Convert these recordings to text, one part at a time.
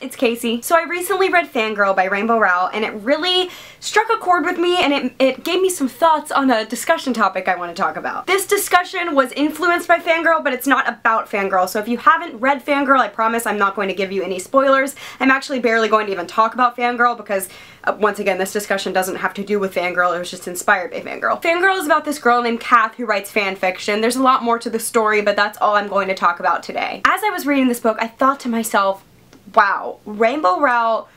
it's Casey. So I recently read Fangirl by Rainbow Rowell, and it really struck a chord with me, and it gave me some thoughts on a discussion topic I want to talk about. This discussion was influenced by Fangirl, but it's not about Fangirl, so if you haven't read Fangirl, I promise I'm not going to give you any spoilers. I'm actually barely going to even talk about Fangirl because, once again, this discussion doesn't have to do with Fangirl, it was just inspired by Fangirl. Fangirl is about this girl named Kath who writes fan fiction. There's a lot more to the story, but that's all I'm going to talk about today. As I was reading this book, I thought to myself, wow, Rainbow Rowell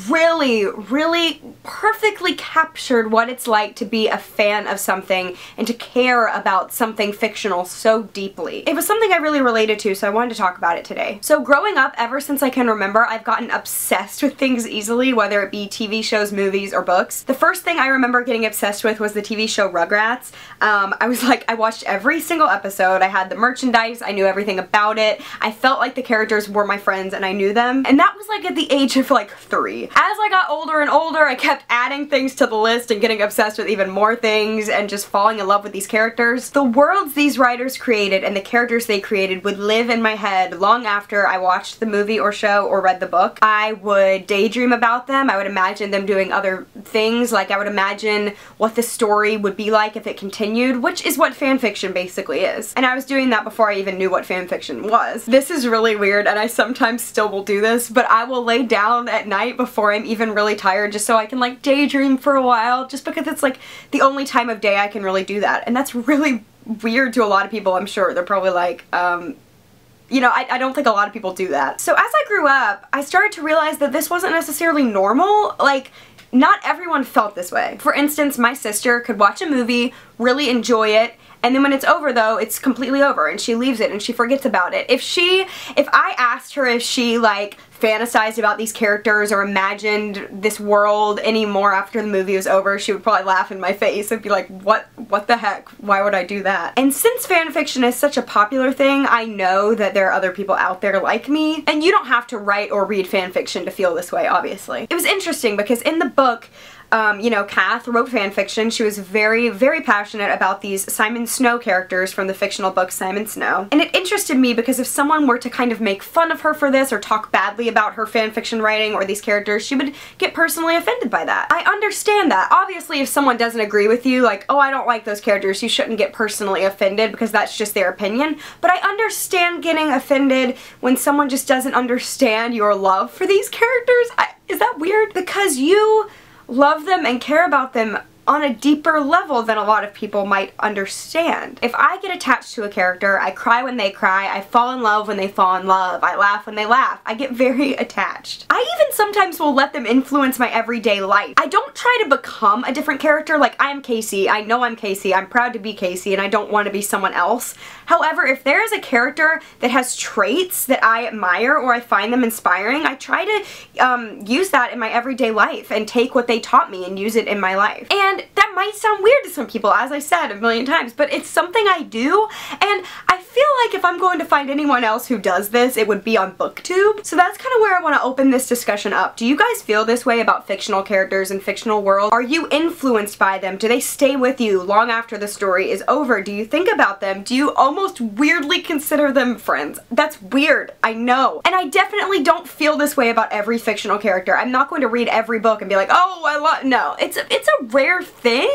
really perfectly captured what it's like to be a fan of something and to care about something fictional so deeply. It was something I really related to, so I wanted to talk about it today. So growing up, ever since I can remember, I've gotten obsessed with things easily, whether it be TV shows, movies, or books. The first thing I remember getting obsessed with was the TV show Rugrats. I watched every single episode. I had the merchandise, I knew everything about it. I felt like the characters were my friends and I knew them. And that was like at the age of like 3. As I got older and older, I kept adding things to the list and getting obsessed with even more things and just falling in love with these characters. The worlds these writers created and the characters they created would live in my head long after I watched the movie or show or read the book. I would daydream about them. I would imagine them doing other things. Like I would imagine what the story would be like if it continued, which is what fanfiction basically is. And I was doing that before I even knew what fanfiction was. This is really weird and I sometimes still will do this, but I will lay down at night before I'm even really tired just so I can like daydream for a while, just because it's like the only time of day I can really do that. And that's really weird to a lot of people, I'm sure. They're probably like, you know, I don't think a lot of people do that. So as I grew up, I started to realize that this wasn't necessarily normal. Like, not everyone felt this way. For instance, my sister could watch a movie, really enjoy it, and then when it's over though, it's completely over and she leaves it and she forgets about it. If I asked her if she like fantasized about these characters or imagined this world anymore after the movie was over, she would probably laugh in my face and be like, what the heck? Why would I do that? And since fanfiction is such a popular thing, I know that there are other people out there like me, and you don't have to write or read fanfiction to feel this way, obviously. It was interesting because in the book, you know, Kath wrote fanfiction. She was very passionate about these Simon Snow characters from the fictional book Simon Snow. And it interested me because if someone were to kind of make fun of her for this or talk badly about her fanfiction writing or these characters, she would get personally offended by that. I understand that. Obviously, if someone doesn't agree with you, like, oh, I don't like those characters, you shouldn't get personally offended because that's just their opinion. But I understand getting offended when someone just doesn't understand your love for these characters. Is that weird? Because you love them and care about them on a deeper level than a lot of people might understand. If I get attached to a character, I cry when they cry, I fall in love when they fall in love, I laugh when they laugh, I get very attached. I even sometimes will let them influence my everyday life. I don't try to become a different character, like I'm Casey, I know I'm Casey, I'm proud to be Casey, and I don't want to be someone else. However, if there is a character that has traits that I admire or I find them inspiring, I try to use that in my everyday life and take what they taught me and use it in my life. And that might sound weird to some people, as I said a million times, but it's something I do, and I feel like if I'm going to find anyone else who does this, it would be on BookTube. So that's kind of where I want to open this discussion up. Do you guys feel this way about fictional characters and fictional worlds? Are you influenced by them? Do they stay with you long after the story is over? Do you think about them? Do you almost weirdly consider them friends? That's weird, I know. And I definitely don't feel this way about every fictional character. I'm not going to read every book and be like, oh, I love, no. It's a rare thing,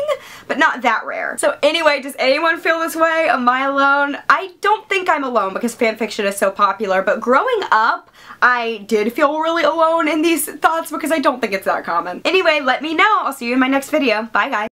but not that rare. So anyway, does anyone feel this way? Am I alone? I don't think I'm alone because fanfiction is so popular, but growing up, I did feel really alone in these thoughts because I don't think it's that common. Anyway, let me know. I'll see you in my next video. Bye, guys.